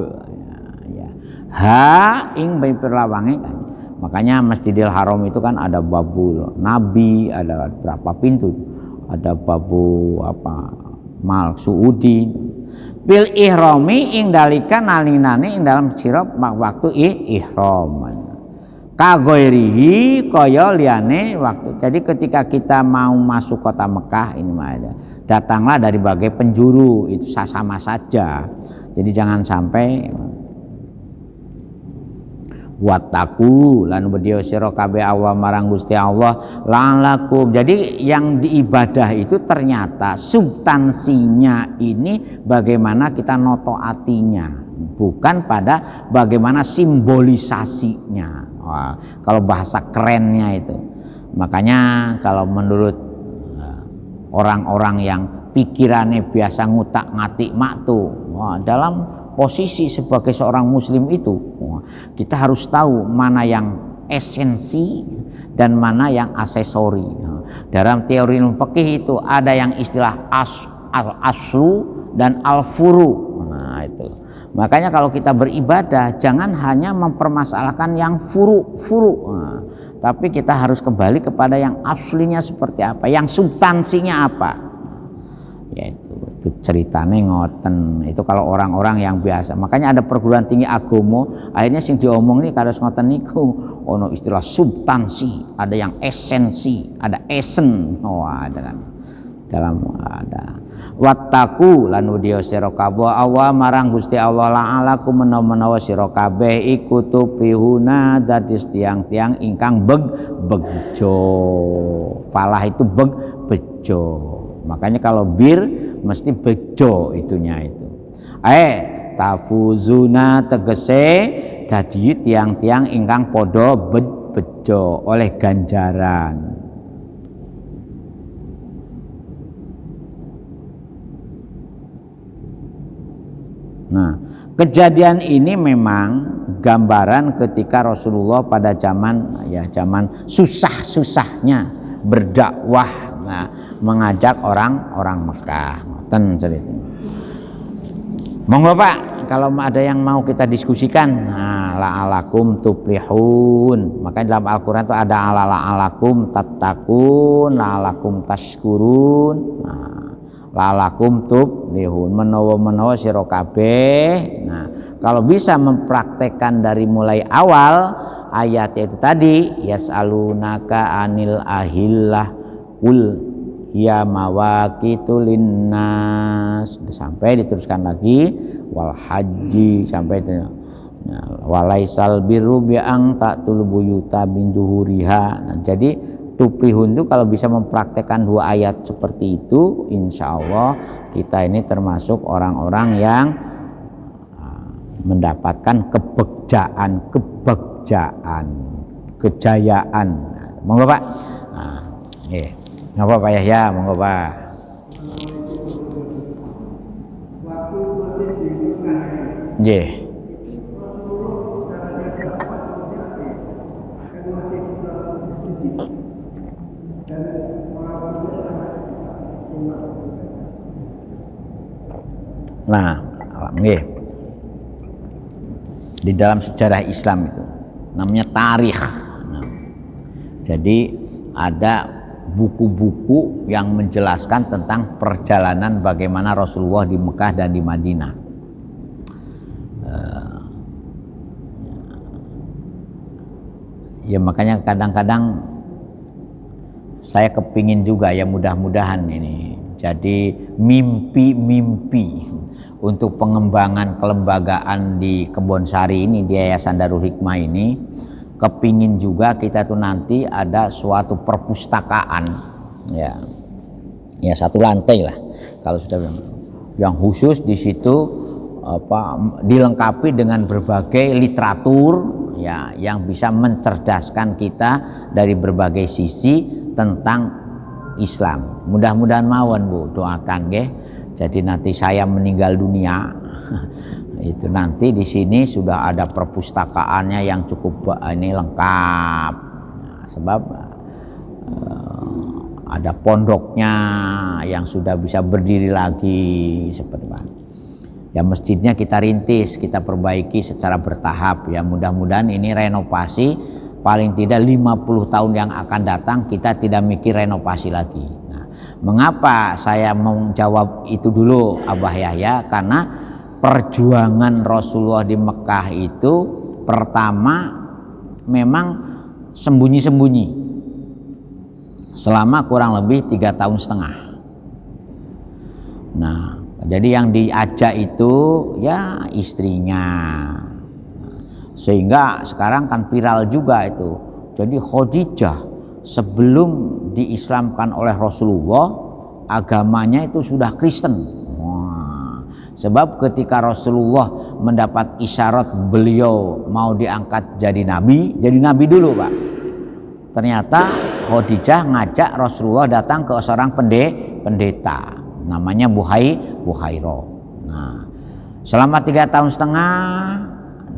Ya. Ha ing pira lawange kan. Makanya Masjidil Haram itu kan ada babul Nabi, ada berapa pintu? Ada babu Mal Suudi. Bil ihrami ing dalika nalinane ing dalam sirop waktu ihram. Kagoirihi kaya liyane waktu. Jadi ketika kita mau masuk kota Mekah ini mah ada. Datanglah dari bagai penjuru, itu sama saja. Jadi jangan sampai wattaku lan bediyo sira kabeh Allah marang Gusti Allah la'alakum. Jadi yang diibadah itu ternyata substansinya ini bagaimana kita noto atinya, bukan pada bagaimana simbolisasinya. Wah, kalau bahasa kerennya itu. Makanya kalau menurut orang-orang yang pikirannya biasa ngutak-ngatik maktu, dalam posisi sebagai seorang muslim itu kita harus tahu mana yang esensi dan mana yang aksesori. Dalam teori ilmu fikih itu ada yang istilah al-aslu dan al-furu. Nah itu. Makanya kalau kita beribadah jangan hanya mempermasalahkan yang furu. Nah, tapi kita harus kembali kepada yang aslinya seperti apa, yang substansinya apa. Yaitu ceritane ngoten. Itu kalau orang-orang yang biasa. Makanya ada perguruan tinggi agama, akhirnya sing diomong ini kados ngoten niku, ono istilah substansi, ada yang esensi, ada esen. Oh, ada kan. Dalam ada wattaku lan wedya sira kabeh Allah marang Gusti Allah la'alakum menawa sira kabeh iku tuprihuna dadis tiang-tiang ingkang bejo. Falah itu bejo. Makanya kalau bir mesti bejo itunya itu. Tafuzuna tegese dadi tiang-tiang ingkang padha bejo oleh ganjaran. Nah, kejadian ini memang gambaran ketika Rasulullah pada zaman susah-susahnya berdakwah, mengajak orang Mekah. Ngoten cerita. Monggo Pak, kalau ada yang mau kita diskusikan, la'alakum tuflihun. Makanya dalam Al-Qur'an itu ada la'alakum tattaqun, la'alakum tashkurun. La'alakum tuflihun, menawa sira kabeh. Nah, kalau bisa mempraktekkan dari mulai awal ayat itu tadi, yas'alunaka anil ahillah qul ya mawaqitu linnas, sampai diteruskan lagi wal haji sampai walaisal birru bi ang ta'tul buyuta bin duhuriha. Nah, jadi tuflihun itu kalau bisa mempraktekkan dua ayat seperti itu, insya Allah kita ini termasuk orang-orang yang mendapatkan kejayaan. Monggo Pak. Ngapa Pak Yahya? Monggo Pak. Nggih. Nah, nggih. Di dalam sejarah Islam itu namanya tarikh. Nah, jadi ada buku-buku yang menjelaskan tentang perjalanan bagaimana Rasulullah di Mekah dan di Madinah. Ya makanya kadang-kadang saya kepingin juga ya, mudah-mudahan ini jadi mimpi-mimpi untuk pengembangan kelembagaan di Kebonsari ini, di Yayasan Darul Hikmah ini. Kepingin juga kita tuh nanti ada suatu perpustakaan ya satu lantai lah kalau sudah, yang khusus di situ dilengkapi dengan berbagai literatur ya yang bisa mencerdaskan kita dari berbagai sisi tentang Islam. Mudah-mudahan mawon Bu, doakan nggih. Jadi nanti saya meninggal dunia itu nanti di sini sudah ada perpustakaannya yang cukup ini lengkap. Nah, sebab ada pondoknya yang sudah bisa berdiri lagi seperti apa. Ya masjidnya kita rintis, kita perbaiki secara bertahap ya. Mudah-mudahan ini renovasi paling tidak 50 tahun yang akan datang kita tidak mikir renovasi lagi. Nah, mengapa saya menjawab itu dulu Abah Yahya? Karena perjuangan Rasulullah di Mekah itu pertama memang sembunyi-sembunyi selama kurang lebih 3,5 tahun. Nah, jadi yang diajak itu ya istrinya, sehingga sekarang kan viral juga itu. Jadi Khadijah sebelum diislamkan oleh Rasulullah agamanya itu sudah Kristen. Sebab ketika Rasulullah mendapat isyarat beliau mau diangkat jadi nabi dulu Pak. Ternyata Khadijah ngajak Rasulullah datang ke seorang pendeta namanya Buhairo. Nah, selama 3,5 tahun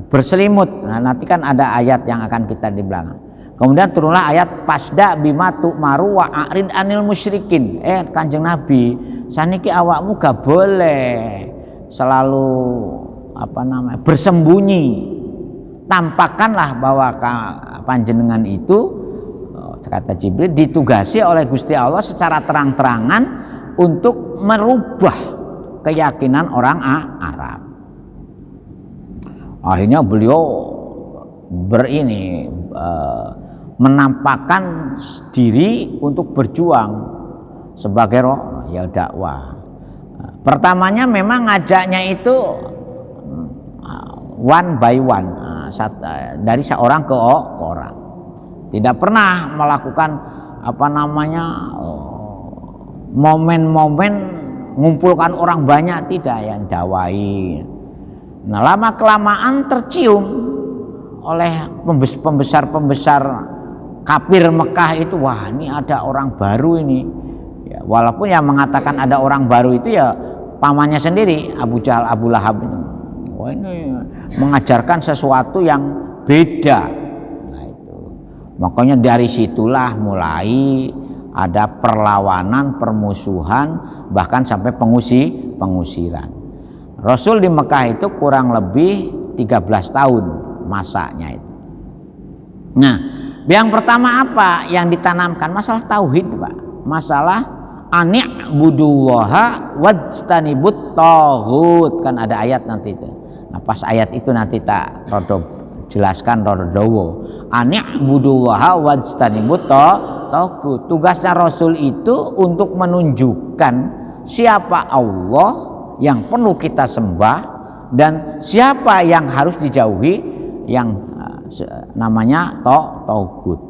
berselimut. Nah, nanti kan ada ayat yang akan kita di belakang. Kemudian turunlah ayat pasda bima tu'maru wa a'rid anil musyrikin. Kanjeng Nabi, saniki awakmu gak boleh selalu bersembunyi. Tampakkanlah bahwa panjenengan itu, kata Jibril, ditugasi oleh Gusti Allah secara terang-terangan untuk merubah keyakinan orang Arab. Akhirnya beliau menampakkan diri untuk berjuang sebagai dakwah. Pertamanya memang ngajaknya itu one by one, dari seorang ke orang. Tidak pernah melakukan momen-momen ngumpulkan orang banyak, tidak, yang dakwai. Nah, lama kelamaan tercium oleh pembesar-pembesar kafir Mekah itu, wah ini ada orang baru ini. Ya, walaupun yang mengatakan ada orang baru itu ya pamannya sendiri, Abu Jahal, Abu Lahab itu. Wah ini mengajarkan sesuatu yang beda. Nah, itu. Makanya dari situlah mulai ada perlawanan, permusuhan, bahkan sampai pengusiran. Rasul di Mekah itu kurang lebih 13 tahun masanya itu. Nah, yang pertama apa yang ditanamkan? Masalah tauhid, Pak. Masalah ani'budullaha wajtanibut taghut, kan ada ayat nanti itu. Nah, pas ayat itu nanti tak jelaskan rodowo. Ani'budullaha wajtanibut taghut. Tugasnya Rasul itu untuk menunjukkan siapa Allah yang perlu kita sembah dan siapa yang harus dijauhi, yang namanya taghut.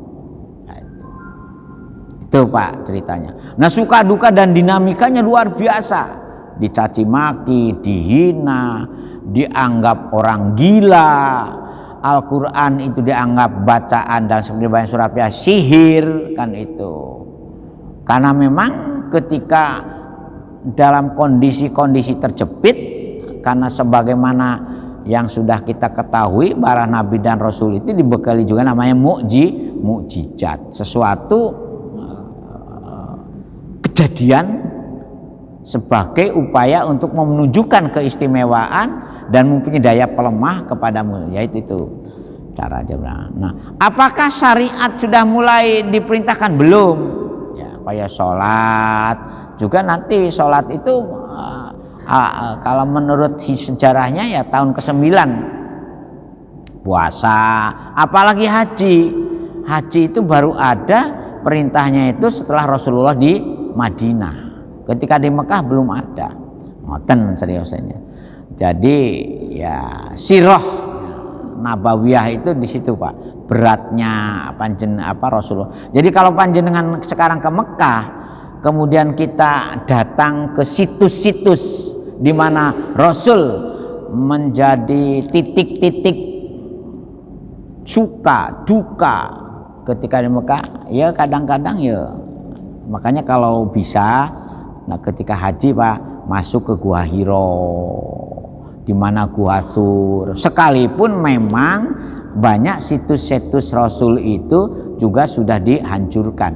Itu Pak ceritanya. Nah, suka duka dan dinamikanya luar biasa. Dicaci maki, dihina, dianggap orang gila. Al-Quran itu dianggap bacaan dan seperti banyak surat ya sihir, kan itu. Karena memang ketika dalam kondisi-kondisi terjepit, karena sebagaimana yang sudah kita ketahui, para nabi dan rasul itu dibekali juga namanya mukjizat, sesuatu kejadian sebagai upaya untuk menunjukkan keistimewaan dan mempunyai daya pelemah kepadamu, yaitu itu cara aja. Nah, apakah syariat sudah mulai diperintahkan? Belum. Ya, kayak sholat juga, nanti sholat itu kalau menurut sejarahnya ya tahun ke-9. Puasa, apalagi haji. Haji itu baru ada perintahnya itu setelah Rasulullah di Madinah. Ketika di Mekah belum ada. Ngoten seriusnya. Jadi ya sirah nabawiyah itu di situ, Pak. Beratnya Rasulullah. Jadi kalau panjenengan sekarang ke Mekah, kemudian kita datang ke situs-situs di mana Rasul menjadi titik-titik suka duka ketika di Mekah, ya kadang-kadang ya, makanya kalau bisa, nah ketika haji Pak, masuk ke Gua Hiro, di mana Gua Sur, sekalipun memang banyak situs-situs Rasul itu juga sudah dihancurkan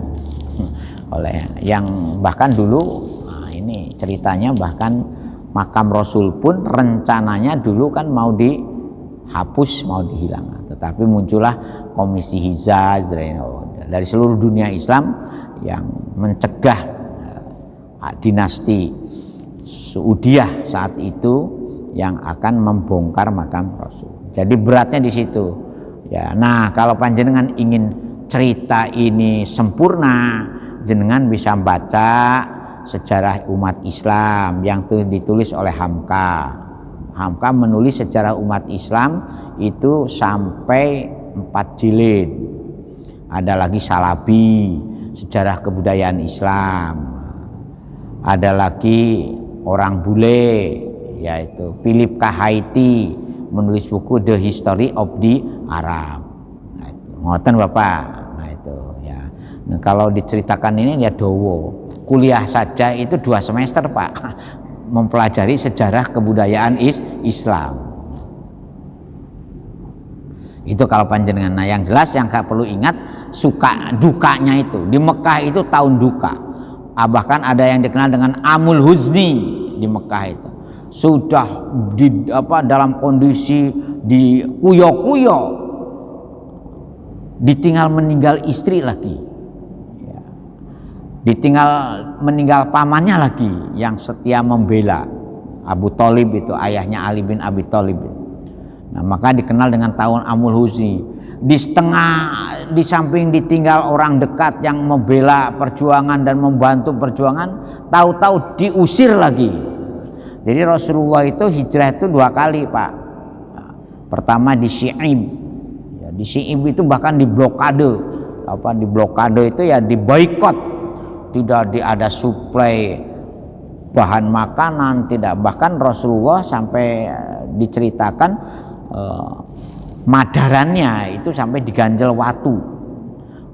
oleh yang bahkan dulu, nah ini ceritanya, bahkan makam Rasul pun rencananya dulu kan mau dihapus, mau dihilangkan, tetapi muncullah Komisi Hizaz dari seluruh dunia Islam yang mencegah dinasti Saudiyah saat itu yang akan membongkar makam Rasul. Jadi beratnya di situ. Ya, nah kalau panjenengan ingin cerita ini sempurna, jenengan bisa baca sejarah umat Islam yang ditulis oleh Hamka. Hamka menulis sejarah umat Islam itu sampai 4 jilid. Ada lagi Salabi, sejarah kebudayaan Islam. Ada lagi orang bule, yaitu Philip Kahaiti, menulis buku The History of the Arab. Nah, ngoten Bapak. Nah itu ya. Nah, kalau diceritakan ini ya dowo. Kuliah saja itu 2 semester Pak, mempelajari sejarah kebudayaan Islam. Itu kalau panjenengan. Nah yang jelas yang perlu ingat, suka dukanya itu di Mekah itu tahun duka. Bahkan ada yang dikenal dengan Amul Huzni di Mekah itu. Sudah dalam kondisi dikuyok-kuyok, ditinggal meninggal istri lagi, ya. Ditinggal meninggal pamannya lagi yang setia membela, Abu Thalib itu, ayahnya Ali bin Abi Thalib. Nah, maka dikenal dengan tahun Amul Huzni. Di samping ditinggal orang dekat yang membela perjuangan dan membantu perjuangan, tahu-tahu diusir lagi. Jadi Rasulullah itu hijrah itu 2 kali Pak. Pertama di Syi'ib. Ya, di Syi'ib itu bahkan diblokade. Diblokade itu ya diboikot. Tidak ada suplai bahan makanan, tidak. Bahkan Rasulullah sampai diceritakan madarannya itu sampai diganjel watu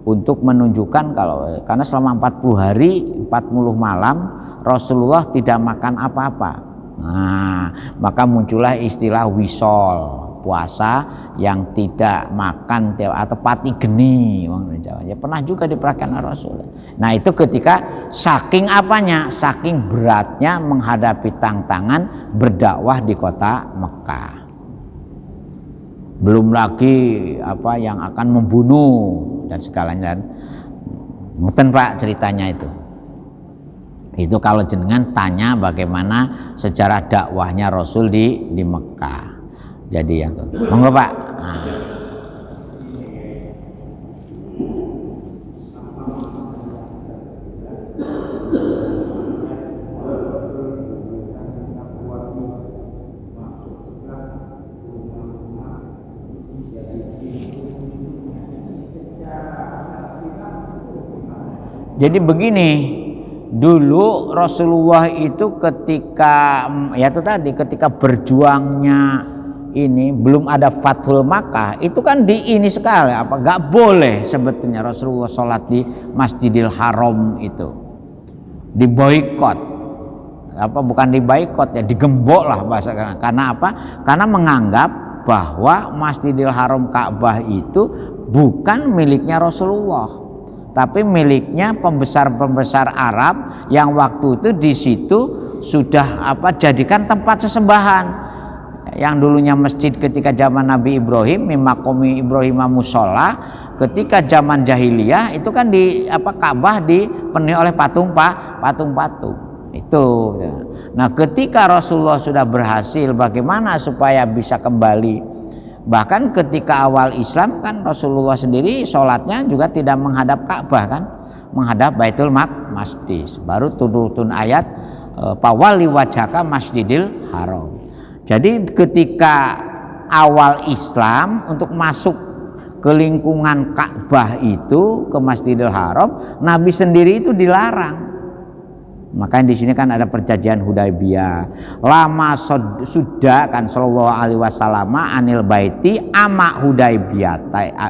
untuk menunjukkan karena selama 40 hari 40 malam Rasulullah tidak makan apa-apa. Nah, maka muncullah istilah wisol, puasa yang tidak makan atau pati geni, ya pernah juga diperagakan Rasul. Nah itu ketika saking apanya, saking beratnya menghadapi tantangan berdakwah di kota Mekah. Belum lagi yang akan membunuh dan segalanya. Ngeten Pak ceritanya itu. Itu kalau jenengan tanya bagaimana sejarah dakwahnya Rasul di Mekah. Jadi yang itu. Monggo Pak. Nah. Jadi begini, dulu Rasulullah itu ketika ketika berjuangnya ini belum ada Fathul Makkah, itu kan ini sekali nggak boleh sebetulnya Rasulullah sholat di Masjidil Haram itu, diboikot, bukan diboikot ya, digembok lah bahasa. Karena apa? Karena menganggap bahwa Masjidil Haram Ka'bah itu bukan miliknya Rasulullah. tapi miliknya pembesar-pembesar Arab yang waktu itu di situ sudah jadikan tempat sesembahan. Yang dulunya masjid ketika zaman Nabi Ibrahim, mimaqami Ibrahim musola, ketika zaman jahiliyah itu kan di Ka'bah dipenuhi oleh patung-patung. Itu. Nah, ketika Rasulullah sudah berhasil bagaimana supaya bisa kembali. Bahkan ketika awal Islam kan Rasulullah sendiri sholatnya juga tidak menghadap Ka'bah kan, menghadap Baitul Maqdis. Baru turun ayat pawali wajhaka masjidil haram. Jadi ketika awal Islam untuk masuk ke lingkungan Ka'bah itu ke Masjidil Haram, Nabi sendiri itu dilarang. Makanya di sini kan ada perjanjian Hudaybiyah. Lama sudah kan sallallahu alaihi wasallam anil baiti ama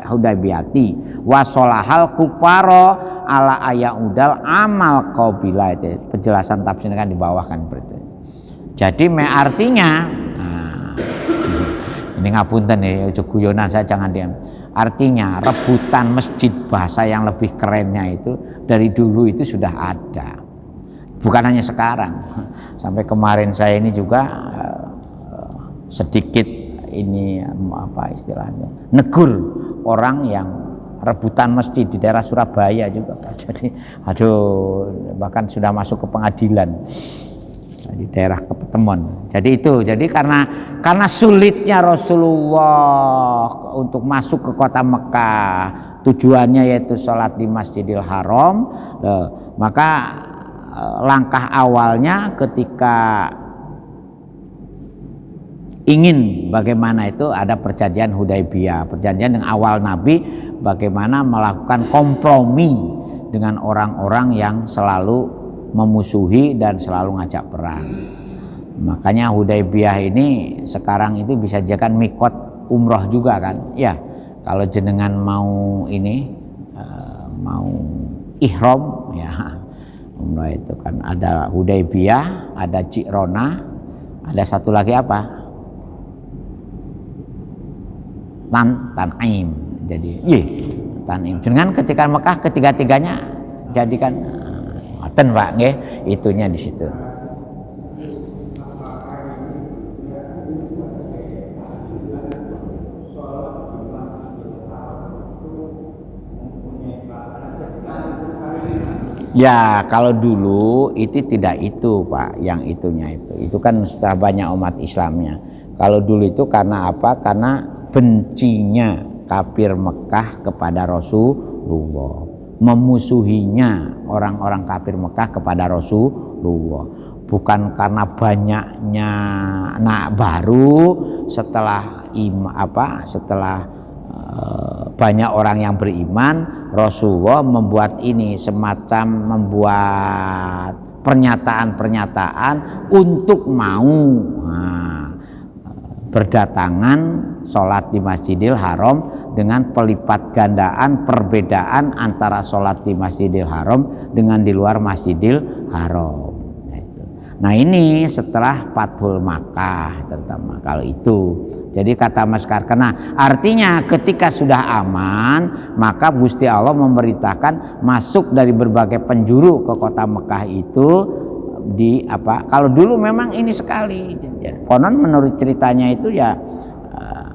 Hudaybiyati wa solahal kufaro ala ayaudal amal qabilah. Itu penjelasan tafsirnya kan di bawah kan berarti. Jadi artinya ini ngapunten ya, guyonan saya jangan diam. Artinya rebutan masjid, bahasa yang lebih kerennya itu dari dulu itu sudah ada. Bukan hanya sekarang, sampai kemarin saya ini juga sedikit ini istilahnya negur orang yang rebutan masjid di daerah Surabaya juga. Jadi bahkan sudah masuk ke pengadilan di daerah Kepetemon. Jadi karena sulitnya Rasulullah untuk masuk ke kota Mekah, tujuannya yaitu sholat di Masjidil Haram, maka langkah awalnya ketika ingin bagaimana itu ada perjanjian Hudaybiyah, perjanjian yang awal Nabi bagaimana melakukan kompromi dengan orang-orang yang selalu memusuhi dan selalu ngajak perang. Makanya Hudaybiyah ini sekarang itu bisa jadikan mikot umroh juga kan. Ya, kalau jenengan mau mau ihram ya umroh itu kan ada Hudaybiyah, ada Ji'rona, ada satu lagi apa? Tan'im. Jadi, Tan'im. Dengan ketika Mekah ketiga-tiganya jadikan ngoten Pak nggih, itunya di situ. Ya, kalau dulu itu tidak itu Pak, yang itunya itu kan setelah banyak umat Islamnya. Kalau dulu itu karena apa? Karena bencinya kafir Mekah kepada Rasulullah, memusuhinya orang-orang kafir Mekah kepada Rasulullah, bukan karena banyaknya anak baru setelah banyak orang yang beriman. Rasulullah membuat ini semacam membuat pernyataan-pernyataan untuk mau berdatangan sholat di Masjidil Haram dengan pelipat gandaan perbedaan antara sholat di Masjidil Haram dengan di luar Masjidil Haram. Nah ini setelah Fathul Makkah terutama kalau itu. Jadi kata Mas Karkena, artinya ketika sudah aman maka Gusti Allah memerintahkan masuk dari berbagai penjuru ke kota Mekah itu kalau dulu memang ini sekali. Konon menurut ceritanya itu ya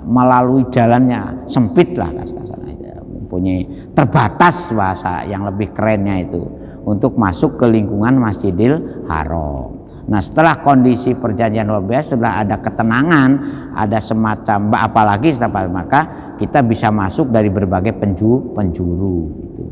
melalui jalannya sempit lah kasarnya, mempunyai terbatas bahasa yang lebih kerennya itu untuk masuk ke lingkungan Masjidil Haram. Nah setelah kondisi perjanjian Hudaybiyah, setelah ada ketenangan, ada semacam apalagi setelah maka kita bisa masuk dari berbagai penjuru gitu.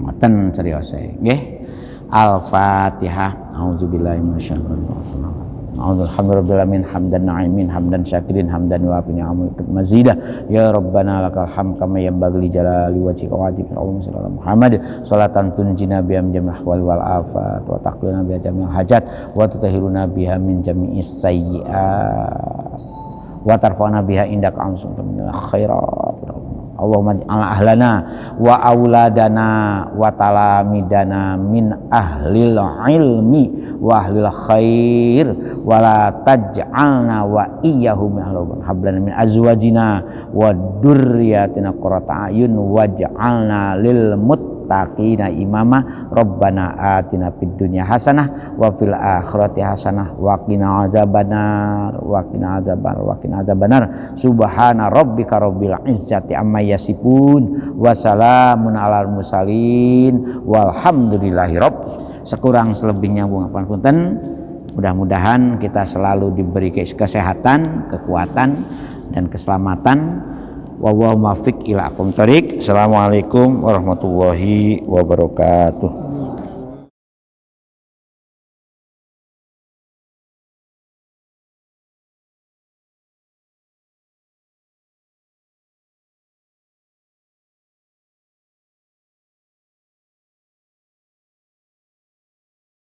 Ngoten serius nggih. Al-Fatihah. A'udzubillahi minasyaitonir rajim. Alhamdulillahirabbil hamdan na'imin hamdan syakirin hamdan wafin mazidah ya rabbana lakal hamd kama yanbaghi li jalali wajhika wa ajibin Allahumma shalli ala Muhammad salatan tunjina biha min jami'il ahwal wal afat wa taqlina biha jami'al hajat wa tutahhiruna biha min jami'is sayyi'at wa tarfa'na biha indaka ansun minal khairat. Allahumma ij'al ahlana wa auladana wa talamidana min ahlil ilmi wa ahlil khair wa la taj'alna wa iyyahum hablana min azwajina wa dzurriyyatina qurrata a'yun waj'alna lil muttaqina imama rabbana atina fid dunya hasanah wa fil akhirati hasanah wa qina adzabannar subhana rabbika rabbil izzati amma yasifun wa salamun alal mursalin walhamdulillahi sekurang selebihnya punten. Mudah-mudahan kita selalu diberi kesehatan, kekuatan dan keselamatan. Wallahu muwaffiq ila aqwamit thoriq. Assalamualaikum warahmatullahi wabarakatuh.